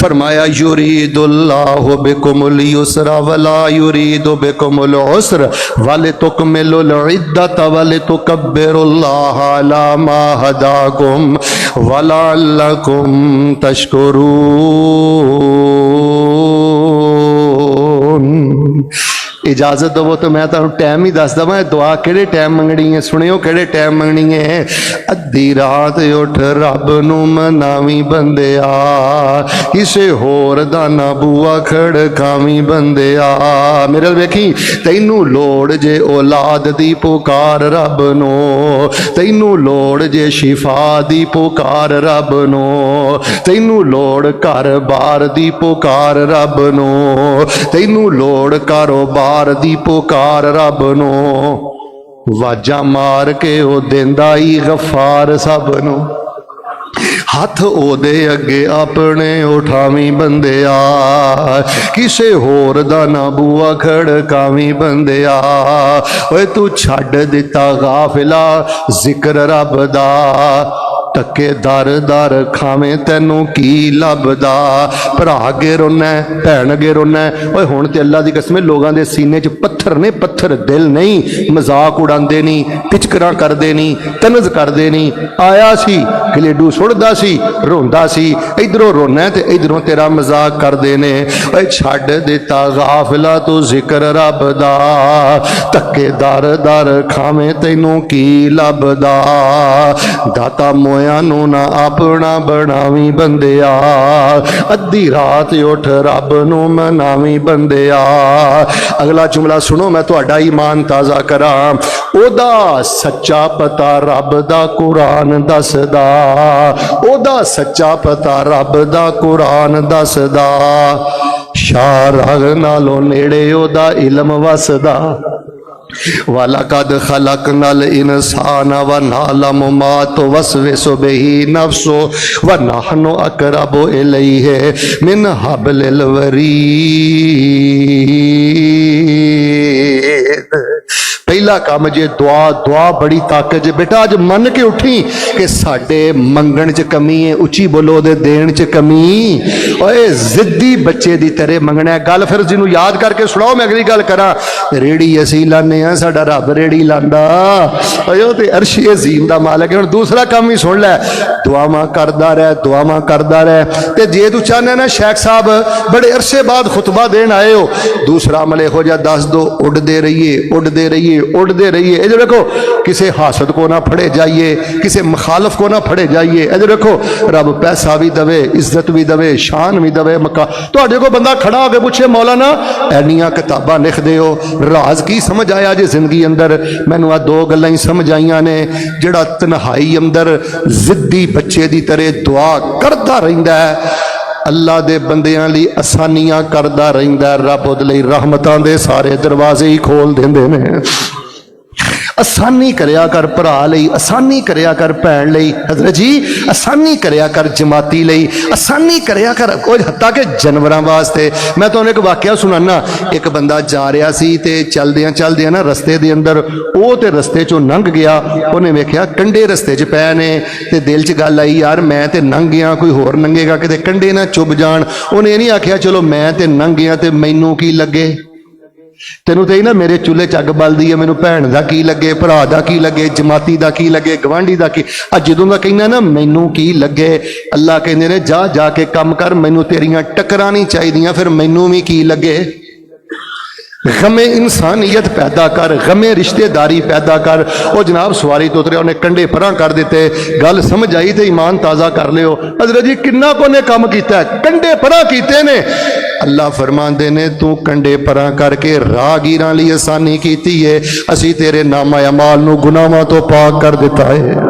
फरमाया युरीदुल्लाहु बिकुमुल युस्रा वला युरीदु बिकुमुल उस्र वलितुकमिलुल इद्दत वलितुकब्बिरुल्लाह अला मा हदाकुम वलअल्लकुम तशकुरून। इजाजत दवो तो मैं तुहानू टाइम ही दसदा मैं दुआ किहड़े टाइम मंगनी है। सुनियो किहड़े टाइम मंगनी है। अद्धी रात उठ रब नू मनावी बंदिया, किसे होर दा ना बुआ खड़कावी बंदिया। मेरे वेखी तैनू लोड़ जे औलाद दी पुकार रब नो, तैनू लोड़ जे शिफा दी पुकार रब नो, तैनू लोड़ घर बार दी पुकार रब नो, तैनू लोड़ कारोबार दी पुकार रब नो। वाजा मार के ओ देंदा ही गफार सब नो। हाथ ओदे अगे अपने उठावी बंदिया, किसे होर दा ना बुआ खड़कावी बंदिया। ओए तू छड्ड दिता गाफिला जिक्र रब दा, टके दर दर खावे तेनू की लभदा। भरा अगे रोना भैन अगे रोना। ओए हुण ते अल्लाह दी कसम लोगों के सीने च पत्थर ने, पत्थर दिल नहीं। मजाक उड़ाते नहीं, टिचकरा करते नहीं, तनज करते नहीं। आया सी गलेडू सुटदा सी, रोंदा सी, इधरों रोना ते इधरों तेरा मजाक करते ने। ओए छड्ड दिता गाफिला तू जिक्र रब दा, टके दर दर खावे तेनू की लभदा। दाता नू ना अपना बनावी बंदिया, अद्धी रात उठ रब नू मनावी बंदिया। अगला जुमला सुनो मैं तुहाडा ईमान ताज़ा करा। ओदा सच्चा पता रब दा कुरान दसदा, ओदा सच्चा पता रब दा कुरान दसदा। शाह नालों नेड़े ओदा इल्म वसदा। वलकद खलकनल इंसान व नालम मा तुवस्विसु बिही नफ्सु व नहनु अक़रबु इलैहि मिन हब्लिल वरीद। पहला काम जे दुआ, दुआ बड़ी ताकत जे। बेटा अज मन के उठी कि साडे मंगण च कमी है, उची बोलो दे देण च कमी। ओए जिद्दी बच्चे दी तरह मंगना है। गल फिर जिन्हों याद करके सुनाओ। मैं अगली गल करा। रेड़ी असी लाने हैं, साडा रब रेड़ी लांदा। ओए ते अर्शे अजीम दा मालिक है। हुण दूसरा काम ही सुन लै, दुआवां करदा रह, दुआवां करदा रह। ते जे तू चाहना ना शेख साहब बड़े अरसे बाद खुतबा देन आए हो, दूसरा अमल इहो जिहा दस दो। उड़दे रहिए, उड़दे रहिए, उड़दे रहिए। इधर देखो, किसी हासद को ना फड़े जाइए, किसी मुखालफ को ना फड़े जाइए। इधर देखो, रब पैसा भी दवे, इज्जत भी दवे, शान भी दवे। मक्का तुहाडे को बंदा खड़ा होके पूछे मौलाना एनियां किताबां लिखदे हो, राज की समझ आया जे जिंदगी अंदर? मैनू आ दो गल्लां ही समझ आईयां ने। जिहड़ा तन्हाई अंदर जिद्दी बच्चे दी तरह दुआ करदा रहिंदा है, अल्लाह दे बंदियां लई आसानियां करदा रहिंदा, रब उहदे लई रहमतां दे सारे दरवाजे ही खोल देंदे ने। आसानी करया कर भरा लई, आसानी करया कर भैन लई। हजरत जी आसानी करया कर जमाती लई, आसानी करया कर कोई हत्ता के जानवरां वास्ते। मैं तुहानूं एक वाकया सुनाना। एक बंदा जा रहा सी ते चलदियां चलदियां ना रस्ते दे अंदर वो ते रस्ते चों लंघ गया। उन्हें वेख्या कंडे रस्ते च पै ने ते दिल च गल आई यार मैं ते लंघ गया, कोई होर लंघेगा किते कंडे ना चुभ जाण। उन्हें नहीं आख्या चलो मैं ते लंघ गया ते मैनू की लगे। तेनू तो ना मेरे चूल्हे च अग बलदी है, मैनू भैन का की लगे, भरा का की लगे, जमाती का की लगे, गवांढी का की। जदों का कहना ना मैनू की लगे, अल्लाह कहते ने जा जाके कम कर, मैनू तेरियां टक्करां नहीं चाहिदियां, फिर मैनू भी की लगे। गमे इंसानियत पैदा कर, गमे रिश्तेदारी पैदा कर। वो जनाब सवारी तो उतरिया, उन्हें कंडे परां कर दिते। गल समझ आई तो ईमान ताज़ा कर लियो। हज़रत जी किन्ना को ने काम किया, कंडे परां कीते ने। अल्लाह फरमांदे ने तू कंडे परां करके राहगीरां लई आसानी कीती है, असी तेरे नामा अमाल नू गुनाहां तो पाक कर दिता है।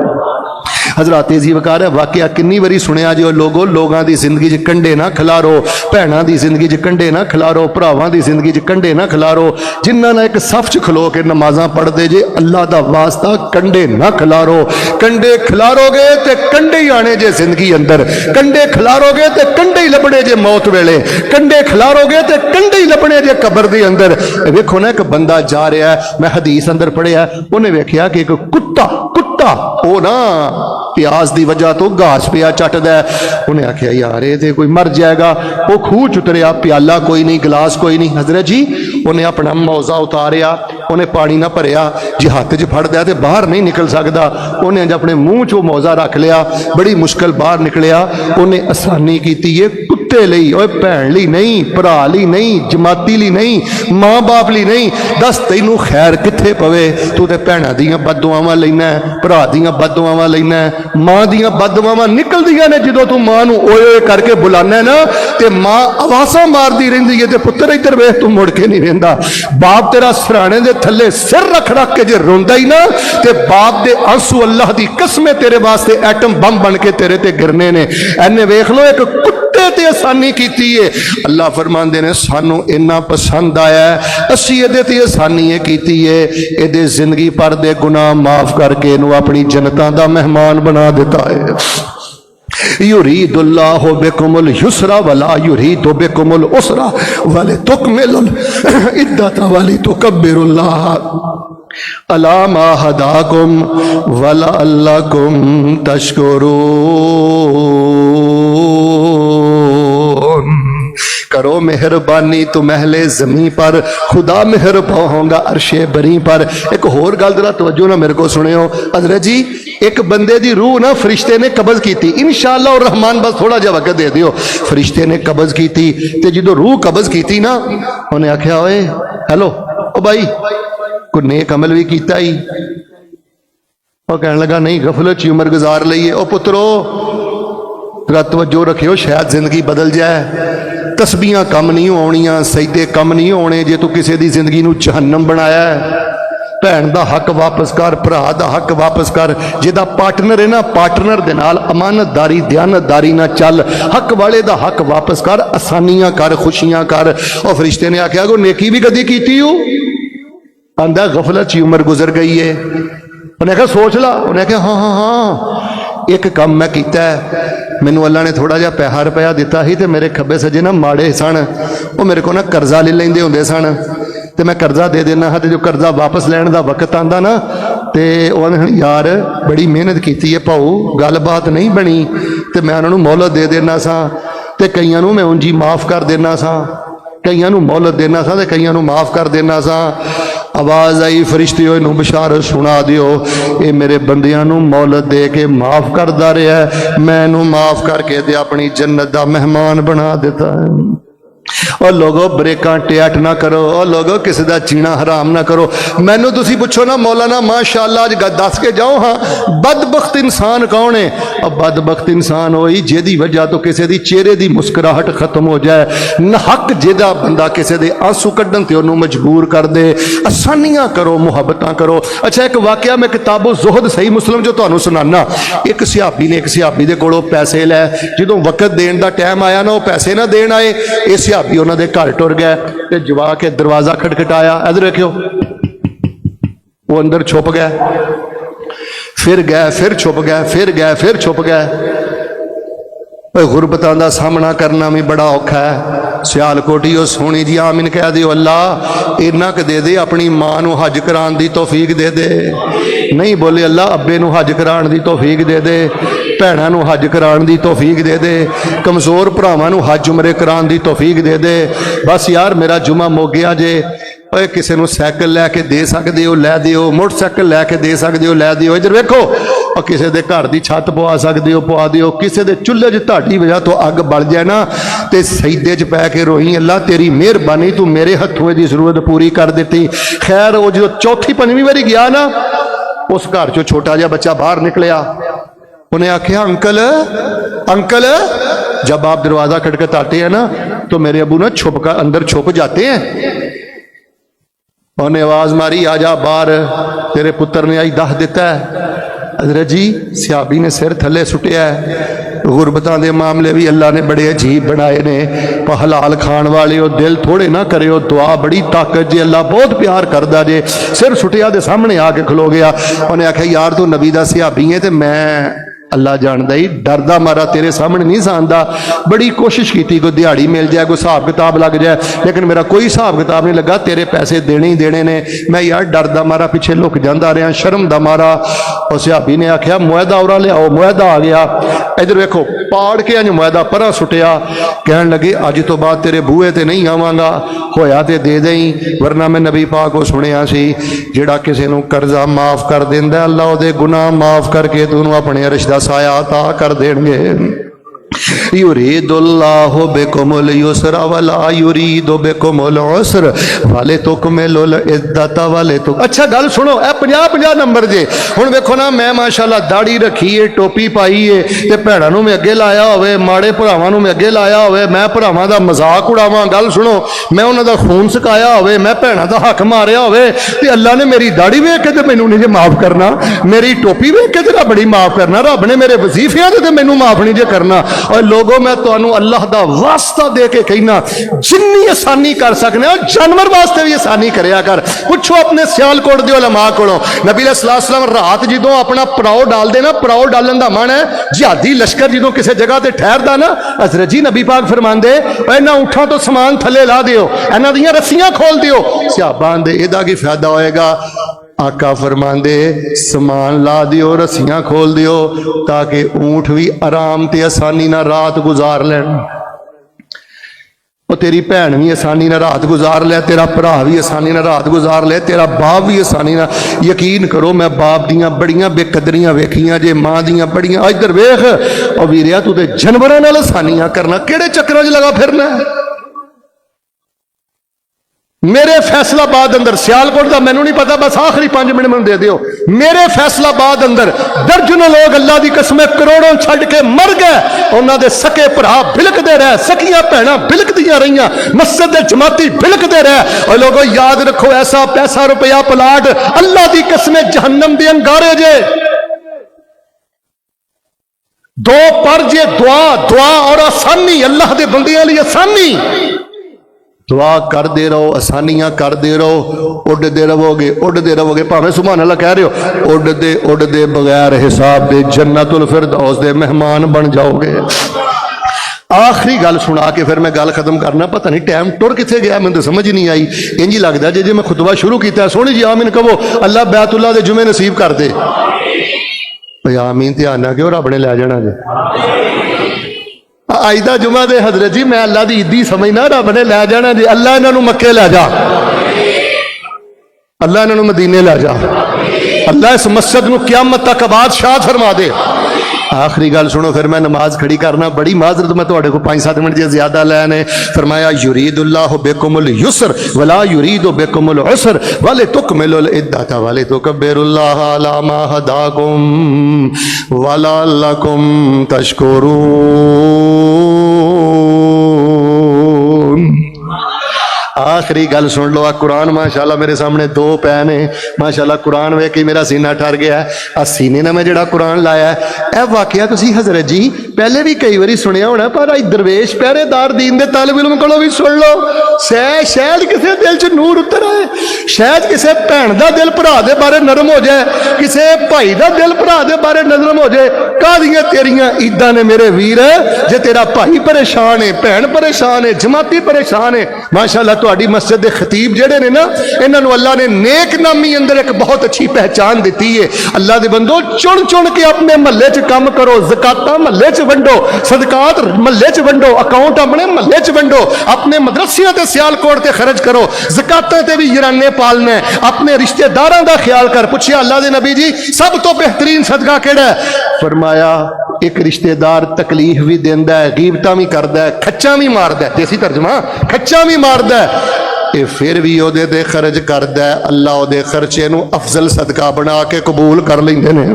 हजरात तेजी वकार है वाकया किन्नी बारी सुनिया जो लोगों लोगों की जिंदगी च कंडे ना खिलारो, भैनों की जिंदगी च कंडे ना खिलारो, भरावां की जिंदगी च कंडे ना खिलारो। जिन्हां ने एक सफ च खलो के नमाज़ां पढ़ते जे अल्लाह का वास्ता कंडे ना खिलारो। कंडे खिलारोगे तो कंडे ही आने जे जिंदगी अंदर, कंडे खिलारोगे तो कंडे ही लभने जे मौत वेले, कंडे खिलारोगे तो कंडे ही लभने जे कबर के अंदर। वेखो ना एक बंदा जा रहा है, मैं हदीस अंदर पढ़िया, उन्हें वेख्या कि एक कुत्ता कुत्ता वो ना प्यास की वजह तो घास पिया चटदा है। उन्हें आख्या यार ये तो कोई मर जाएगा। वो खूह च उतरिया, प्याला कोई नहीं, गिलास कोई नहीं। हजरत जी उन्हें अपना मौजा उतारिया, उन्हें पानी ना भरिया, जे हाथ च फड़दा तो बाहर नहीं निकल सकता। उन्हें अज अपने मूँह चो मौजा रख लिया, बड़ी मुश्किल बाहर निकलिया। उन्हें आसानी की है कुत्ते लई, ओए भैन लई नहीं, भरा लई नहीं, जमाती लई नहीं, माँ बाप लई नहीं। दस तैनू खैर कित्थे पवे? तू तो भैणां दीयां बददुआवां लैना है, भरा दीयां बददुआवां लैना है, माँ दीयां बददुआवां निकलदियां ने। जदों तू माँ नू ओए ओए करके बुलाना है ना ते माँ आवाज़ां मारदी रहिंदी है ते पुत्तर इधर वेख, तू मुड़ के नहीं रहिंदा। बाप तेरा सराणे दे थल्ले सिर रख रख के जे रोंदा ही ना ते बाप दे आंसू अल्लाह दी कसम तेरे वास्ते एटम बम बन के तेरे ते गिरने ने। एने वेख लो एक कुत्ते ते आसानी कीती है। अल्लाह फरमांदे ने सानू इन्ना पसंद आया है, असी इहदे ते आसानी कीती है, इहदे जिंदगी भर दे गुनाह माफ करके इहनू अपनी जनता दा मेहमान बना दिता है। युरीदुल्लाहु बिकुमुल युसरा वला युरीदु बिकुमुल उसरा वलितुकमिलुल इद्दता वलितुकब्बिरुल्लाह अला मा हदाकुम वलअल्लकुम तशकुरून। करो मेहरबानी तो महले जमी पर, खुदा मेहरबान होगा अरशे बरी पर। एक होर गल जरा तवज्जो ना मेरे को सुनियो। हजरत जी एक बंदे दी रूह ना फरिश्ते ने कब्ज की थी, इंशाअल्लाह और रहमान बस थोड़ा जा वक्त दे दियो। फरिश्ते ने कब्ज की थी ते जो रूह कब्ज की थी ना, उन्हें आख्या ओए हेलो ओ भाई कोई नेक अमल भी किया ही? वो कहने लगा नहीं, गफलत च उम्र गुजार लईए। ओ पुत्रो जरा तवज्जो रखियो, शायद जिंदगी बदल जाए। तस्बीहां कम नहीं आउणियां, सजदे कम नहीं होने जे तू किसी की जिंदगी नूं जहन्नम बनाया है। भैन दा हक वापस कर, भरा दा हक वापस कर। जिहदा पार्टनर है ना, पार्टनर दे नाल अमानतदारी दयानतदारी ना चल। हक वाले दा हक वापस कर, आसानियां कर, खुशियां कर। और फरिश्ते ने आख्या को नेकी भी कदी कीती हो? आंदा गफलत च उम्र गुजर गई है। उन्हें आख्या सोच ला। उन्हें आख्या हाँ हाँ हाँ एक काम मैं किया है, मैनू अल्लाह ने थोड़ा जहा पैसा रुपया दिता ही, तो मेरे खब्बे सज्जे ना माड़े सन, वो मेरे को ना कर्जा ले लेंदे होंदे सन, तो मैं कर्जा दे देना हाँ। तो जो कर्जा वापस लैण दा वक्त आंदा ना, तो उन्होंने यार बड़ी मेहनत की है भाऊ, गल बात नहीं बनी, तो मैं उन्होंने मोहलत दे देना सा, तो कईयां नूं मैं उंजी माफ़ कर देना सा, कईयां नूं मोहलत देना सा, तो कईयां नूं माफ़ कर देना सा। आवाज़ आई फरिश्ते इनू बशारत सुना दियो, ये मेरे बंदियां नूं मोहलत दे के माफ़ करदा रहा है, मैं इनू माफ़ करके ते अपनी जन्नत दा मेहमान बना दिता है। और लोगों ब्रेकां टियाट ना करो, और लोगों किसी का जीना हराम ना करो। मैनू तुसी पुछो ना मौलाना माशाअल्लाह अज दस के जाओ हाँ बदबख्त इंसान कौन है? और बदबख्त इंसान होई जिहदी वजह तो किसी की चेहरे की मुस्कुराहट खत्म हो जाए, नहक जिहदा बंदा किसी के आंसू कड्ढन ते उन्होंने मजबूर कर दे। आसानियां करो, मुहब्बतां करो। अच्छा एक वाकया मैं किताबो ज़ुहद सही मुस्लिम जो तुहानू सुनाना। एक सिहाबी ने एक सिहाबी दे कोलों पैसे लै, जो वक्त देण दा टाइम आया ना, वो पैसे ना देण आए, ये सिहाबी उन्होंने घर टुर गया, तो जवा के दरवाजा खटखटाया, इधर रखियो, वो अंदर छुप गया, फिर गया, फिर छुप गया, फिर गया, फिर छुप गया। गुरबतां दा सामना करना भी बड़ा औखा है। सियालकोटी ओ सोनी जी आमीन कह दियो, अल्लाह इन्ना क दे दे, अपनी मां नूं हज कराने दी तौफीक दे दे। नहीं बोले अल्लाह अब्बे नूं हज कराने दी तौफीक दे दे, भैणां नूं हज कराने दी तौफीक दे दे, कमज़ोर भरावां नूं हज उमरे कराने दी तौफीक दे दे। बस यार मेरा जुमा मुक गया जे, ओए किसी नूं साइकिल लैके दे सकदे हो लै दिओ, मोटरसाइकिल लैके दे सकदे हो लै दिओ। इधर वेखो, और किसी के घर की छत पवा सकते हो पवा दिओ। किसी के चुल्हे च तुहाडी वजह तो अग बल जाए ना, तो सईदे च पै के रोई, अल्लाह तेरी मेहरबानी, तू मेरे हथों की जरूरत पूरी कर दी। खैर वो जो चौथी पंजवीं बारी गया ना, उस घर चो छोटा जहा बच्चा बाहर निकलिया। उन्हें आख्या अंकल अंकल, जब आप दरवाजा खटखटाते हैं ना तो मेरे अबू ना छुप कर अंदर छुप जाते हैं। उन्हें आवाज मारी आजा बाहर, तेरे पुत्र ने आज दस दिता है। हजरत जी सियाबी ने सिर थले सुटिया है। गुरबतां दे मामले भी अल्लाह ने बड़े अजीब बनाए ने। पर हलाल खान वाले हो, दिल थोड़े ना करो, दुआ बड़ी ताकत जे, अल्लाह बहुत प्यार करदा जे। सिर सुटिया दे सामने आके खलो गया। उन्हें आख्या यार तू नबी दा सियाबी है, तो मैं अल्लाह जानदा ही, डरदा मारा तेरे सामने नहीं सांदा। बड़ी कोशिश की कोई दिहाड़ी मिल जाए, कोई हिसाब किताब लग जाए, लेकिन मेरा कोई हिसाब किताब नहीं लगा। तेरे पैसे देने ही देने ने। मैं यार डरदा मारा पिछे लुक जाता रहा, शर्म दा मारा। उस सिहाबी ने आख्या मुआदा उरा लियाओ। मुआदा आ गया। इधर वेखो पाड़ के अंज मुआदा परा सुटिया। कहन लगे अज तो बाद तेरे बूहे ते नहीं आवांगा, होया ते दे दें, वरना मैं नबी पाक को सुनिया सी जिहड़ा किसी नूं कर्जा माफ कर देंदा अल्लाह उहदे गुनाह माफ करके तूं अपने अरश दा साया अता कर देणगे। युरीदुल्लाहु बिकुमुल युस्र वला युरीदु बिकुमुल उस्र वलितुकमिलुल इद्दत वलितुक। अच्छा गल सुनो, ए 50-50 नंबर जे। हुण वेखो ना, मैं माशाअल्लाह दाढ़ी रखी है, टोपी पाई है, ते भैणां नूं मैं अगे लाया होवे, माड़े भरावां नूं मैं अगे लाया होवे, मैं भरावां दा मजाक उड़ावां। गल सुनो, मैं उन्हां दा खून सुकाया होवे, मैं भैणां दा हक मारिया होवे, ते अल्लाह ने मेरी दाढ़ी वेख के ते मैनूं नहीं जे माफ करना, मेरी टोपी वेख के ते रब नहीं माफ करना, रब ने मेरे वजीफियां ते मैनूं माफ नहीं जे करना। और लोगों मैं तुहानू अल्लाह दा वास्ता दे के कहना, जिन्नी आसानी कर सकने जानवर वास्ते भी आसानी करया कर। पुछो अपने सियालकोट दे उलमा कोलों, नबी सल्लल्लाहु अलैहि वसल्लम रात जदों अपना पड़ाव डालते ना, पड़ाव डालन दा मन है जिहादी लश्कर जदों किसी जगह ते ठहरदा ना, हजरत जी नबी पाक फरमांदे इन्हां ऊठां तो समान थले ला दिओ, इन्हां दीयां रस्सियां खोल दिओ। सहाबा दे इहदा की फायदा होएगा? आका फरमांदे समान ला दियो, रस्सियां खोल दियो, ताकि ऊंट भी आराम ते आसानी ना रात गुजार लैन। और तेरी भैन भी आसानी ना रात गुजार ले, तेरा भरा भी आसानी ना रात गुजार ले, तेरा बाप भी आसानी ना। यकीन करो मैं बाप दियां बड़ियां बेकदरियां वेखियां जे, मां दियां बड़ियां। इधर वेख और वीरिया तू ते जानवरां नाल आसानियां करना, किहड़े चक्करां च लगा फिरना है? मेरे फैसलाबाद अंदर, सियालकोट का मैनू नहीं पता, बस आखिरी 5 मिनट मैनू दे दियो। मेरे फैसलाबाद अंदर दर्जनों लोग अल्लाह की कसम करोड़ों छड़ के मर गए। उन्होंने सके भरा बिलकते रहे, सकियां भैणां बिलकदियां रहियां, मस्जिद दे जमाती बिलकते रहे। और लोगों याद रखो, ऐसा पैसा रुपया प्लाट अल्लाह की कसम जहन्नम दे अंगारे जे। दो पर जे दुआ, दुआ और आसानी, अल्लाह के बंदियां लई आसानी। दुआ करते रहो, आसानियां करते रहो, उड़ते रहोगे, उड़ते रहोगे। भावें सुभान अल्लाह कह रहे हो, उड़ते उड़ते बगैर हिसाब के जन्नतुल फिरदौस दे मेहमान बन जाओगे। आखिरी गल सुना के फिर मैं गल खत्म करना। पता नहीं टाइम टुर किथे गया, मैं तो समझ नहीं आई। इंज ही लगता जे मैं खुतबा शुरू किया, सोहनी जी आमीन कहो, अल्लाह बैतुल्लाह दे जुमे नसीब कर दे। आमीन ध्यान ना क्यों, रब ने लै जाना जे। अज का जुमा दे हजरत जी मैं अल्लाह की ईदी समझना, रब ने लै जाना जी। अल्लाह इन्हों मक्के लै जा, अल्लाह इन्हों मदीने लै जा, अल्लाह इस मस्जिद को क़यामत तक आबाद शाह फरमा दे। आखिरी गल सुनो, फिर मैं नमाज खड़ी करना। बड़ी माजरत मैं तुहाडे को 5-7 मिनट जे ज्यादा लैने। फरमाया युरीदुल्लाहु बिकुमुल युस्र वला युरीदु बिकुमुल उस्र वलितुकमिलुल इद्दत वलितुकब्बिरुल्लाह अला मा हदाकुम वलअल्लकुम तशकुरून। आखिरी गल सुन लो, कुरान माशाल्लाह मेरे सामने 2 पै ने। माशाल्लाह कुरान वेख के मेरा सीना ठर गया। आ सीने ने मैं जिहड़ा कुरान लाया है, वाकया तुसीं हजरत जी पहले भी कई बारी सुनिया होना, पर अज दरवेश पहरेदार दीन दे तालिब इल्म कोलों भी सुन लो। शायद किसी दिल च नूर उतर आए, शायद किसी भैन का दिल भरा दे बारे नरम हो जाए, किसी भाई का दिल भरा दे बारे नरम हो जाए। कादियां तेरियां ईदां ने मेरे वीर, जे तेरा भाई परेशान है, भैन परेशान है, जमाती परेशान है। माशाल्लाह तुहाडी मस्जिद दे खतीब जेड़े ने ना, इन्हां नूं अल्लाह ने नेक नामी अंदर एक बहुत अच्छी पहचान दी है। अल्लाह दे बंदो, चुन चुन के अपने महल्ले च काम करो, ज़कातां महल्ले च वंडो, सदकात महल्ले च वंडो, अकाउंट अपने महल्ले च वंडो, अपने मदरसियां ते सियालकोट ते खर्च करो, ज़कातां ते भी यराने पालना है, अपने रिश्तेदारां दा ख्याल कर। पूछिया अल्लाह दे नबी जी सब तो बेहतरीन सदका केड़ा है? फरमाया एक रिश्तेदार तकलीफ भी देंदा है, गीबतां भी करदा है, खच्चां भी मारदा है, देसी तर्जमा खच्चां भी मारदा है, ये फिर भी ओदे ते खर्च करदा है। अल्लाह ओदे खर्चे नूं अफजल सदका बना के कबूल कर लैंदे ने।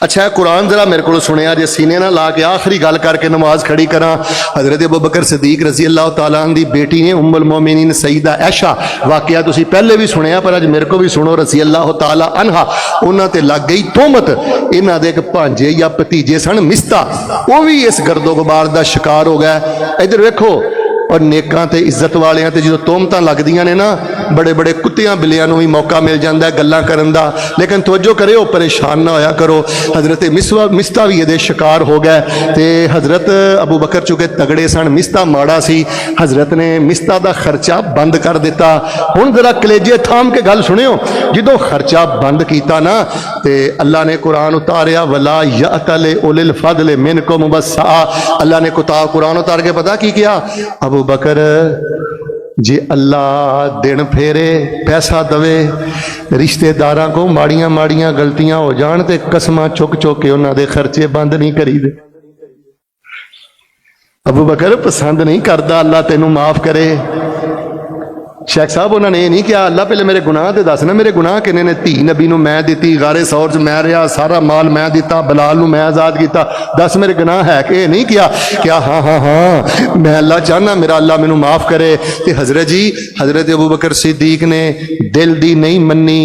अच्छा कुरान जरा मेरे को सुनिया जे, सीने ना ला के आखिरी गल करके नमाज खड़ी करा। हजरत अबू बकर सिद्दीक रजी अल्लाह तआला अन्हु दी बेटी ने उम्मुल मोमिनीन सईदा ऐशा, वाकया तुसीं पहले भी सुनिया पर अज मेरे को भी सुनो, रजी अल्लाह तआला अन्हा। उन्हां ते लग गई तोहमत, इन्हां दे एक भांजे या भतीजे सन मिस्ता, वो भी इस गर्दो गुबार का शिकार हो गया। इधर वेखो और नेकां ते इज्जत वालियां ते जो तोहमतां लगदियां ने ना, बड़े बड़े कुत्तियां बिल्लियां नूं भी मौका मिल जाता है गल्लां करन दा। लेकिन तवज्जो करो, परेशान ना होया करो। हज़रत मिस्ता भी ये शिकार हो गए। तो हज़रत अबू बकर चूंकि तगड़े सन, मिस्ता माड़ा सी, हज़रत ने मिस्ता का खर्चा बंद कर दिता। हुण जरा कलेजे थाम के गल सुनियो, जो खर्चा बंद किया ना तो अल्लाह ने कुरान उतारिया, वला यअतल उलिल फज़ल मिनकुम वस्सा। अल्लाह ने कुरान उतार के पता की किया, अबू बकर जे अल्लाह दिन फेरे पैसा दवे, रिश्तेदारां को माड़ियां माड़ियां गलतियां हो जान ते कसमां चुक चुक के उन्हां दे खर्चे बंद नहीं करी दे। अबू बकर पसंद नहीं करता, अल्लाह तेनू माफ करे। शेख साहब उन्होंने ये नहीं किया, अल्लाह पहले मेरे गुनाह ते दस ना, मेरे गुनाह किन्ने ने? धी नबी नूं मैं दी, गारे सौर च मैं रहा, सारा माल मैं दिता, बलाल नूं मैं आज़ाद किया, दस मेरे गुनाह है कि? नहीं किया। क्या हाँ हाँ हाँ मैं अल्लाह चाहना मेरा अल्लाह मैनू माफ़ करे। तो हज़रत जी, हज़रत अबू बकर सिद्दीक ने दिल दी नहीं मन्नी,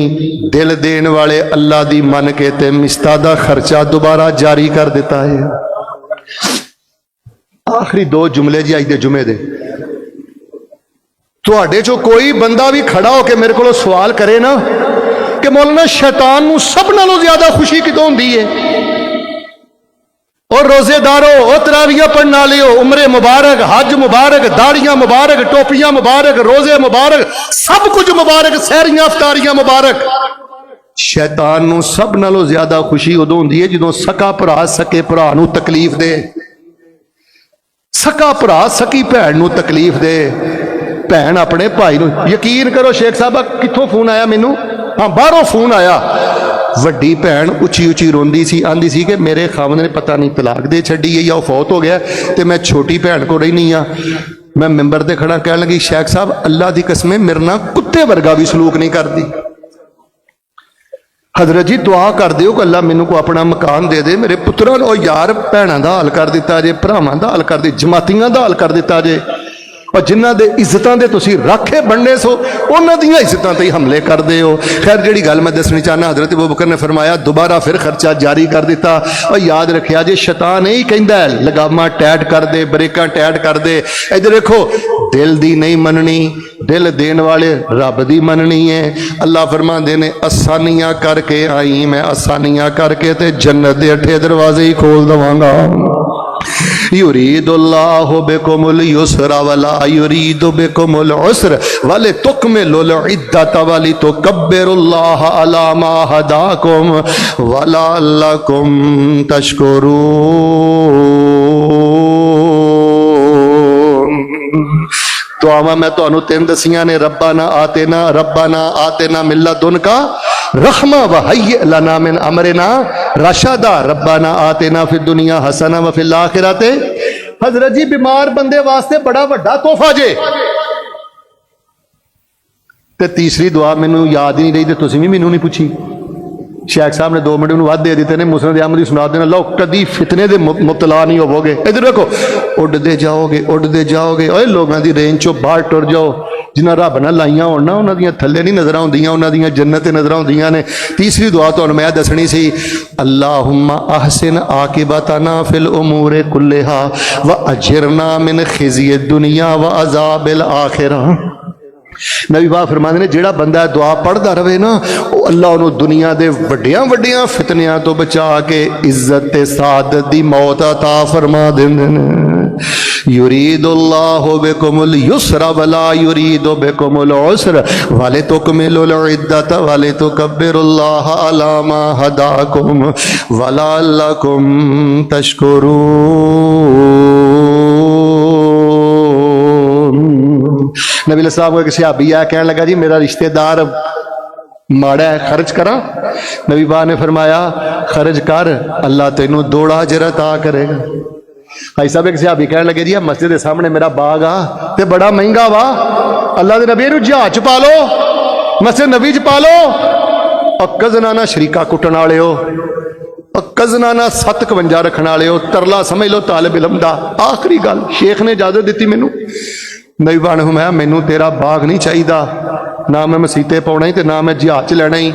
दिल देन वाले अल्लाह दी मन के ते मिस्ता दा खर्चा दोबारा जारी कर दिता है। आखिरी दो जुमले जी अज दे जुमे दे, तुहाडे चो कोई बंदा भी खड़ा होकर मेरे को सवाल करे ना कि मौलाना शैतान नूं सब नालों ज्यादा खुशी कितों हुंदी है? और रोजेदारों, और तरावियां पढ़ने वालियों, उमरे मुबारक, हज मुबारक, दाड़ियां मुबारक, टोपियां मुबारक, रोजे मुबारक, सब कुछ मुबारक, सहरियां अफ्तारियां मुबारक। शैतान नूं सब नालों ज्यादा खुशी उदों हुंदी है जदों सका भरा सके भरा नूं तकलीफ दे, सका भरा सकी भैन नूं तकलीफ दे, भैन अपने भाई नूं। यकीन करो शेख साहब, कित्थों फोन आया मैनू? हाँ, बाहरों फोन आया। वड्डी भैन उची उची रोंदी सी, आंदी सी कि मेरे खावंद ने पता नहीं तलाक दे छड्डी है या फौत हो गया, तो मैं छोटी भैन को रहनी हाँ। मैं मैंबर ते खड़ा कह लगी, शेख साहब अल्लाह की कसम मेरे नाल कुत्ते वर्गा भी सलूक नहीं करती। हजरत जी दुआ कर दिओ कि अल्लाह मैनू को अपना मकान दे दे, मेरे पुत्रों ने यार भैनों का हल कर दिता जे, भरावां का हल कर दे, जमातियां का हल कर दिता जे, और जिन्हों के इज्जतों के तुसीं राखे बनने सो उन्हों दी इज्जतों ते ही हमले करते हो। खैर जी गल मैं दसनी चाहना, हज़रत अबू बकर ने फरमाया दोबारा फिर खर्चा जारी कर दिता। और याद रखिया जे शैतान यही कहता है लगामा टैट कर दे, ब्रेकां टैट कर दे। इधर देखो, दिल दी नहीं मननी, दिल देन वाले रब दी मननी है। अल्लाह फरमाते ने आसानियां करके आई मैं, आसानियां करके ते जन्नत के 8 दरवाजे ही खोल दवांगा। युरीदुल्लाहु बिकुमुल युस्रा वला युरीदु बिकुमुल उस्र वलितुकमिलुल इद्दत वलितुकब्बिरुल्लाह अला मा हदाकुम वलअल्लकुम तशकुरून। तो आवा मैं तो 3 दसियां ने, रब्बाना आतेना मिल्लदुन का रहमा व हय्य लना मिन अमरिना रशदा, रब्बाना आतेना फिद दुनिया हसना व फिल आखिरते। हजरत जी बीमार बंदे वास्ते बड़ा वड्डा तोहफा जे। ते तीसरी दुआ मैनू याद ही नहीं रही, तो तुसीं भी मैनू नहीं पूछी। शेख साहब ने 2 मिनट में वध दे दिते ने, मुसनद अहमद दी सुना देना, लो कदी फितने दे मुबतला नहीं होवोगे। इधर देखो, उड़ते जाओगे, ओए लोगों की रेंज चो बाहर टुर जाओ। जिन्हें रब न लाइया हो ना, उन्होंने थले नहीं नजर आउंदियां, उन्होंने जन्नत नजर आउंदियां ने। तीसरी दुआ तुहानूं मैं दसनी सी, अल्लाहुम्मा अहसिन आकिबतना फिल उमूर कुल्लिहा व अजिरना मिन खिज़्य दुनिया व अज़ाबिल आखिरा। नबी पाक फरमाते ने जेड़ा बंदा दुआ पढ़ता रहे ना, अल्लाह उन्होंने दुनिया के वड्डियां वड्डियां फितनियां तो बचा के इज्जत ते सादत दी मौत अता फरमा देंदे ने। युरीदुल्लाहु बिकुमुल युस्रा वला युरीदु बिकुमुल उस्र वलितुकमिलुल इद्दत वलितुकब्बिरुल्लाह अला मा हदाकुम वलअल्लकुम तशकुरून। नबी साहब को एक सहाबी आया, कहने लगा जी मेरा रिश्तेदार माड़ा है, खर्च करा? नबी पाक ने फरमाया खर्च कर, अल्लाह तेनू 2 अजर अता करेगा। भाई साहब एक सहाबी कहने लगे जी मस्जिद के सामने मेरा बाग आ ते बड़ा महंगा वा, अल्लाह के नबी जहाज च पा लो, मस्जिद नबी च पा लो। और कजनाना शरीका कुटन वाले हो, कजनाना 751 रखने वाले हो, तरला समझ लो तालिब इलम दा। आखिरी गल शेख ने इजाजत दी मैनू, नबी पाक ने फरमाया मैनू तेरा बाग नहीं चाहिए, ना मैं मसीते पाना ही, तो ना मैं जहाज च लैना ही।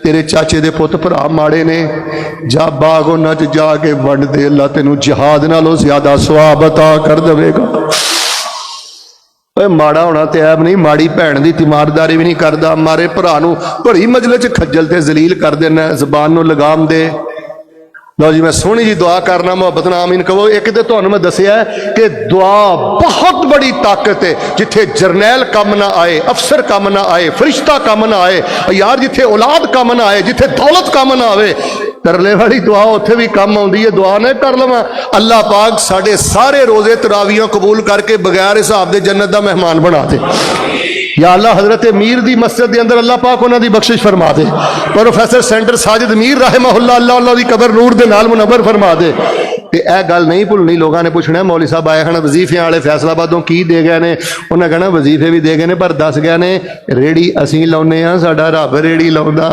तेरे चाचे दे पुत भरा माड़े ने, जा बाग उन्हां च जाके वंड दे, अल्लाह तेनू जहाद नालों ज्यादा सवाब अता कर देवेगा। ओए माड़ा होना तो ऐब नहीं, माड़ी भैन की तीमारदारी भी नहीं करता, मारे भरा नूं भरी मजलिस च खज्जल ते जलील कर देना, जबान नूं लगाम दे। लो जी मैं सोहनी जी दुआ करना, मुहब्बत नाल आमीन कहो। एक तो तुहानूं मैं दसिया कि दुआ बहुत बड़ी ताकत है। जिथे जरनैल कम ना आए, अफसर कम ना आए, फरिश्ता कम ना आए, यार जिथे औलाद कम ना आए, जिथे दौलत कम ना आए, तरले वाली दुआ उत्थे भी कम आउंदी है। दुआ नहीं कर लवां, अल्लाह पाक साडे सारे रोजे तरावियां कबूल करके बगैर हिसाब दे जन्नत दा मेहमान बना दे। या अल्लाह हजरत मीर दी मस्जिद के अंदर अल्लाह पाक उन्हां दी बख्शिश फरमा दे। प्रोफैसर सेंटर साजिद मीर रहमहुल्लाह, अल्लाह उन्हां दी कबर नूर दे नाल मुनव्वर फरमा दे। ते यह गल नहीं भुलनी, लोगों ने पूछना मौली साहब आए हैं वजीफियां वाले फैसलाबादों की दे गए ने, उन्हें कहना वजीफे भी दे गए ने पर दस गए ने रेड़ी असीं लाउने आ, साडा रब रेड़ी लाउंदा।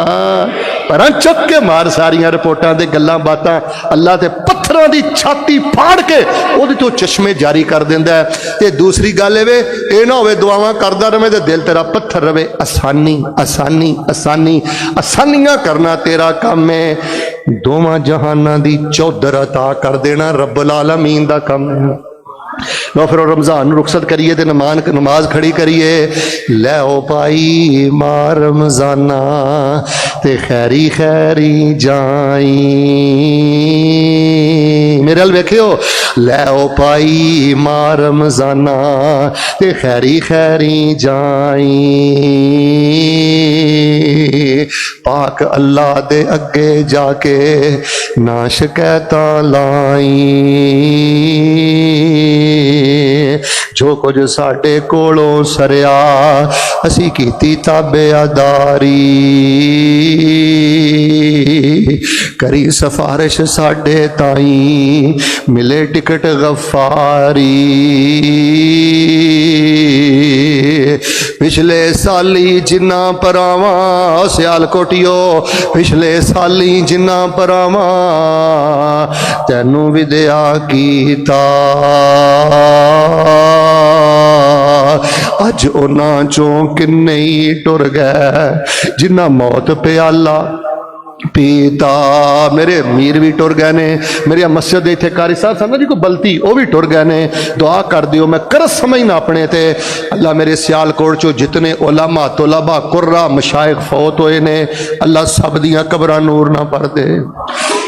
पर चुक के मार सारियां रिपोर्टां ते गल्लां बातां, अल्लाह ते पत्थरां दी छाती फाड़ के उहदे चों चश्मे जारी कर दिंदा है। ते दूसरी गल ये ना होवे दुआवां करदा रहे ते दिल तेरा पत्थर रहे। आसानी आसानी आसानी आसानियां करना तेरा काम है। दोवां जहानां दी चौधर अता कर देना रब्बुल आलमीन दा काम है। लो फिर रमजान रुखसत करिए ते नमाज खड़ी करिए। लै ओ पाई मां रमजाना ते खैरी खैरी जाई। मेरे हल वेखियो, लै ओ पाई मां रमजाना ते खैरी खैरी जाई। पाक अल्लाह दे अगे जाके ना शिकैतां लाई। जो कुछ साडे कोलों सरिया असी कीती ताबेदारी, करी सिफारिश साडे ताई मिले टिकट गफारी। पिछले साली जिन्ना परावा सियालकोटियो, पिछले साली जिन्ना परावा तैनू विद्या कीता। अज उन्हां चों किन्ने ही टुर गए जिन्ना मौत प्याला पीता। मेरे मीर भी टुर गए ने, मेरी मस्जिद इतने कारी साहब सन जी को बलती वो भी टुर गए ने। दुआ कर दियो, मैं करस समझना अपने ते। अल्लाह मेरे सियालकोट चो जितने उलमा तुलबा कुर्रा मशाइख फौत होए ने, अल्लाह सब दियां कबरां नूर ना भर दे।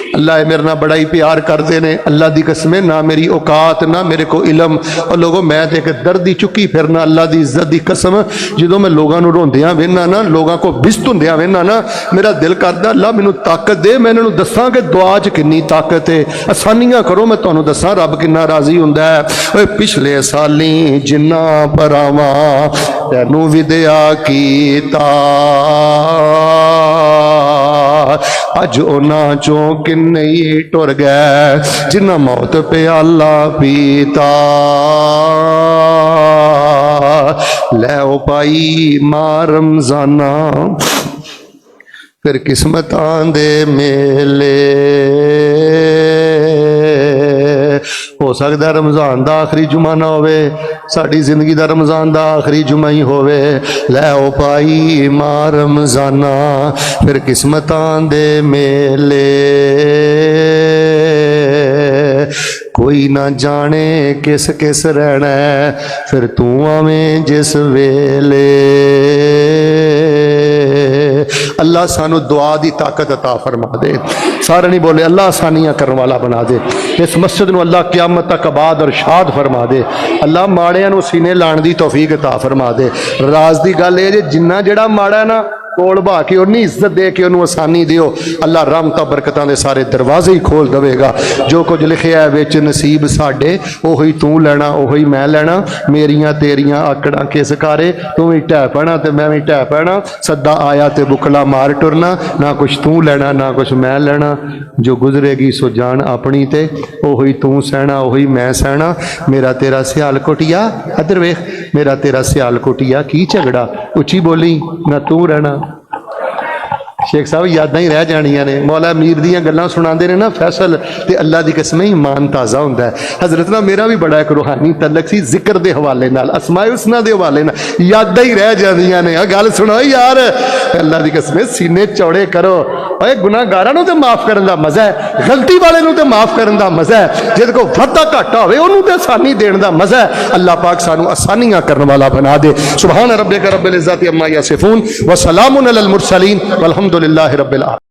अल्लाह मेरे ना बड़ा ही प्यार करते हैं। अल्लाह की कसम ना मेरी औकात ना मेरे को इलम। और लोगों मैं तो एक दर्द ही चुकी फिरना, अल्लाह की इज्जत की कसम। जो मैं लोगों को रोंदियां वेना ना, लोगों को बिस्त होंदियां वेना ना, मेरा दिल करता अल्लाह मैनू ताकत दे, मैं इन्होंने दसा कि दुआ च कितनी ताकत है। आसानियां करो, मैं तुहानू दसा रब कितना राजी हुंदा है। पिछले साली जिन्ना परावा तैनू विद्या कीता, अज उन्हां चों किन्ने ही टुर गए जिन्ना मौत प्याला पीता। लै ओ पाई मां रमजाना फिर किस्मतां दे मेले। हो सकता रमजान का आखिरी जुमा ना होवे, साड़ी जिंदगी का रमजान का आखिरी जुमा ही होवे। लै ओ पाई मां रमजाना फिर किस्मतां दे मेले। कोई ना जाने किस किस रहना फिर तू आवें जिस वेले। अल्लाह सानू दुआ की ताकत अता फरमा दे। सारे नहीं बोले अल्लाह आसानियां करने वाला बना दे। इस मस्जिद नूं अल्लाह क़यामत तक आबाद और शाद फरमा दे। अल्लाह माड़ियां नूं सीने लाण दी तौफीक अता फरमा दे। राज की गल है जिन्ना जड़ा माड़ा ना कोल बहा के उन्नी इज्जत दे के उन्होंने आसानी दियो, अल्लाह रहमतां बरकतां दे सारे दरवाजे ही खोल देगा। जो कुछ लिखिया है विच नसीब साडे ओही तू लेना ओही मैं लेना। मेरियां तेरियां आकड़ां किस कारे, तू भी ढह पैना ते मैं भी ढह पैना। सदा आया ते बुकला मार टुरना, ना कुछ तू लेना ना कुछ मैं लेना। जो गुजरेगी सो जान अपनी ते ओही तू सहना ओही मैं सहना। मेरा तेरा सियालकोटिया अदर वेख, मेरा तेरा सियालकोटिया की झगड़ा, उची बोली ना तू रहना शेख साहब यादां ही रह जानियां ने। मौला मीर दियां गल्लां सुणांदे ने ना फैसल, ते अल्लाह दी कसम ईमान ताज़ा हुंदा है। हज़रत ना मेरा भी बड़ा एक रूहानी तलक सी जिक्र दे हवाले नाल, अस्माए हुस्ना दे हवाले नाल, यादां ही रह जांदियां ने। गल सुनो यार, अल्लाह दी कसम सीने चौड़े करो। ओए गुनाहगारां नूं ते माफ़ करन दा मज़ा है, गलती वाले नूं ते माफ़ करन दा मज़ा है, जिहदे कोल वाधा घाटा होवे ओनूं ते आसानी देण दा मज़ा है। अल्लाह पाक सानूं आसानियां करन वाला बना दे। सुभान रब्बिका रब्बिल इज़्ज़ति अम्मा यसिफून व सलामुन अलल मुरसलीन वल्हम्दुलिल्लाहि रब्बिल आलमीन।